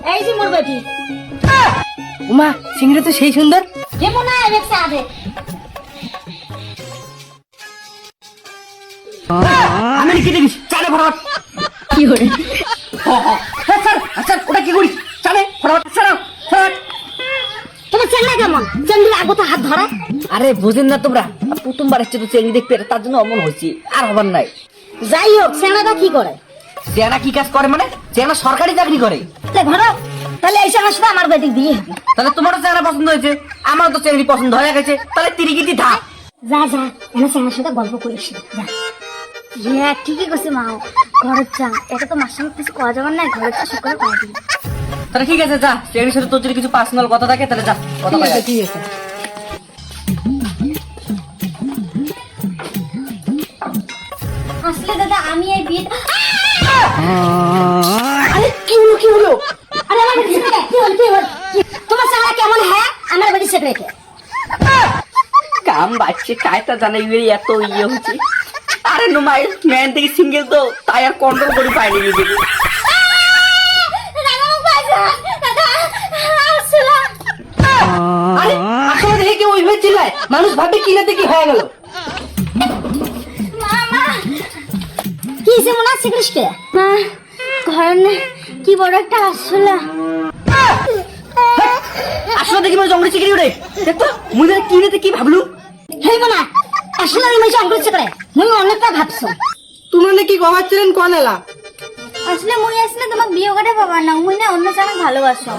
এই যে মোর বেটি উমা সিংড়ি তো সেই সুন্দর যেমন না দেখছে আগে আমি কি দেখিস চালে ফটাফট কি করে স্যার আচ্ছা ওটা কি করিস চালে ফটাফট স্যার ফটাফট তোমার চেংড়া কেমন চেংড়ি আগো তো হাত ধরা আরে বুঝেন না তোমরা প্রথমবার এসছে তো চেংড়ি দেখতে তার জন্য অমন হয়েছি আর হবার নাই যাই হোক চেংড়াটা কি করে চেংড়া কি কাজ করে মানে চেংড়া সরকারি চাকরি করে ঘরে তাহলে এই সমস্যা আমার বেটি দিয়ে তাহলে তোমারও চেংড়া পছন্দ হয়েছে আমারও তো চেংড়ি পছন্দ হয়ে গেছে তাহলে তিরিগিটি ধা যা যা এনে চেংড়ার সাথে গল্প করিস যা হ্যাঁ ঠিকই করছে মা ঘরের চা এটা তো মার সঙ্গে কিছু করা যাবে না ঘরের চা সকালে করা দিবি তাহলে ঠিক আছে যা চেংড়ির সাথে তোর যদি কিছু পার্সোনাল কথা থাকে তাহলে যা কথা বল ঠিক আছে আসলে দাদা আমি এই বিয়ে আরে কি হলো আরে আমার বেটি সেটা কি হলো তোমার চেংড়া কেমন হ্যাঁ আমার বেটি সেটা রেখে কাম বাচ্চে কায়তা জানাই এত ইয়ে হচ্ছে আরে নুমাই ম্যান থেকে সিঙ্গেল তো তাই আর কন্ট্রোল করে পাইনি নিজেকে আরে আসলে দেখে কেউ ওইভাবে চিল্লায় মানুষ ভাবে কি না কি হয়ে গেল কি যে মনে আছে কৃষ্ণকে মা ঘরে কি বড় একটা আসলে আসলে দেখি মানে জঙ্গলে চিকেরি উঠে দেখতো মুই কি নিতে কি ভাবলু হেই মনা আসলে আমি মেয়ে জঙ্গল চিকড়ে মুই অনেকটা ভাবছো তোমরা নাকি গবাচ্ছিলেন কোন এলা আসলে মুই আসলে তোমাক বিয়ে করে বাবা না মুই না অন্য জানা ভালোবাসো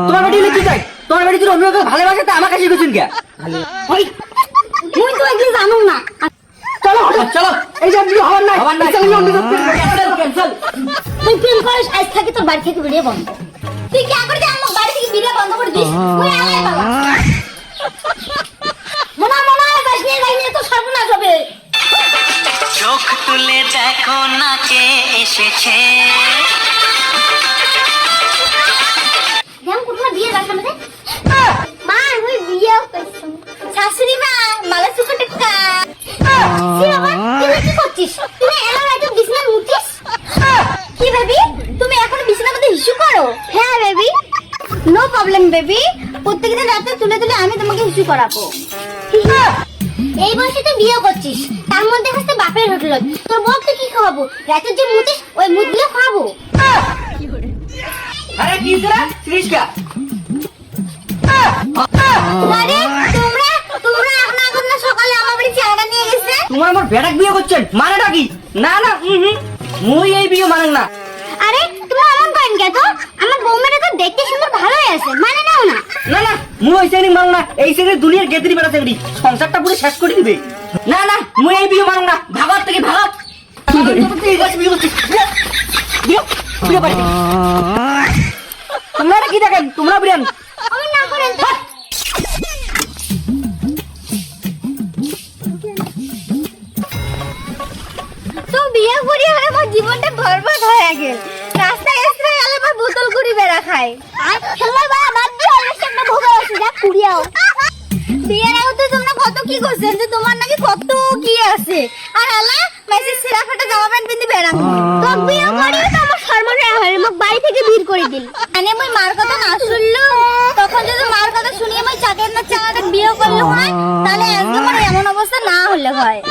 তোমার বাড়ি কি চাই তোমার বাড়ি যদি অন্য কেউ ভালোবাসে তা আমার কাছে গেছেন কে ওই মুই তো একদিন জানো না চলো চলো এই যে বিয়ে হওয়ার নাই চলো অন্য ক্যান্সেল তুই প্রেম করিস আজ থেকে তোর বাড়ি থেকে বেরিয়ে বন্ধ তুই কি করে আমার বাড়ি থেকে বেরিয়ে বন্ধ করে দিস মুই আলাই বাবা মনা মনা যাস নিয়ে তো সর্বনাশ হবে চোখ তুলে দেখো না কে এসেছে কেমন কোথাও বিয়ে রাখা আমাদের মা আমি বিয়ে করছি শাশুড়ি মা মালা সুখে টেকা তুই কি করছিস তুমি এলা রাতে বিছানা মুতিস কি বেবি তুমি এখন বিছানার মধ্যে হিসু করো হ্যাঁ বেবি নো প্রবলেম বেবি প্রত্যেকদিন রাতে তুলে তুলে আমি তোমাকে হিসু করাবো এই বয়সে তুই বিয়ে করছিস তার মধ্যে হচ্ছে বাপের হোটেল তোর বউ তুই কি খাওয়াবো রাতের যে মুতিস ওই মুতগুলো খাওয়াবো আরে কি তোরা শ্রীষ্কা আরে তোমরা এখন না সকালে আমার বাড়ি চাঁদা নিয়ে গেছে তোমার আমার বেড়াক বিয়ে করছেন মানেটা কি না না মুই এই বিয়ে মানেন না আরে তুমি এমন করেন কে তো আমার বৌমেরা তো দেখতে সুন্দর ভালোই আছে মানে নাও না না না মুই ওই শ্রেণী মানো না এই শ্রেণী দুনিয়ার গেদরি বেড়া শ্রেণী সংসারটা পুরো শেষ করে দিবে না না মুই এই বিয়ে মানো না ভাগত থেকে ভাগত তোমরা কি দেখেন তোমরা বিরিয়ান আমি না করেন তো তো বিয়ে করি হলে আমার জীবনটা বরবাদ হয়ে গেল রাস্তায় রাস্তায় গেলে আমার বোতল কুড়ি বেড়া খায় আর খেলা বা বাদ দিয়ে অনেক একটা ভোগা আছে যা কুড়িয়াও বিয়ের আগে তো তোমরা কত কি করছেন যে তোমার নাকি কত কি আছে আর আলা মেসেজ সেরা ফাটা জামা প্যান্ট পিন্দি বেড়াম তো বিয়ে করি তো আমার সর্বনাশ হয় মোক বাড়ি থেকে বের করে দিল মানে মই মার কথা না শুনলো তখন যদি মার কথা শুনিয়ে মই চাকর না চাকর বিয়ে করলে হয় তাহলে আজকে আমার এমন অবস্থা না হলে হয়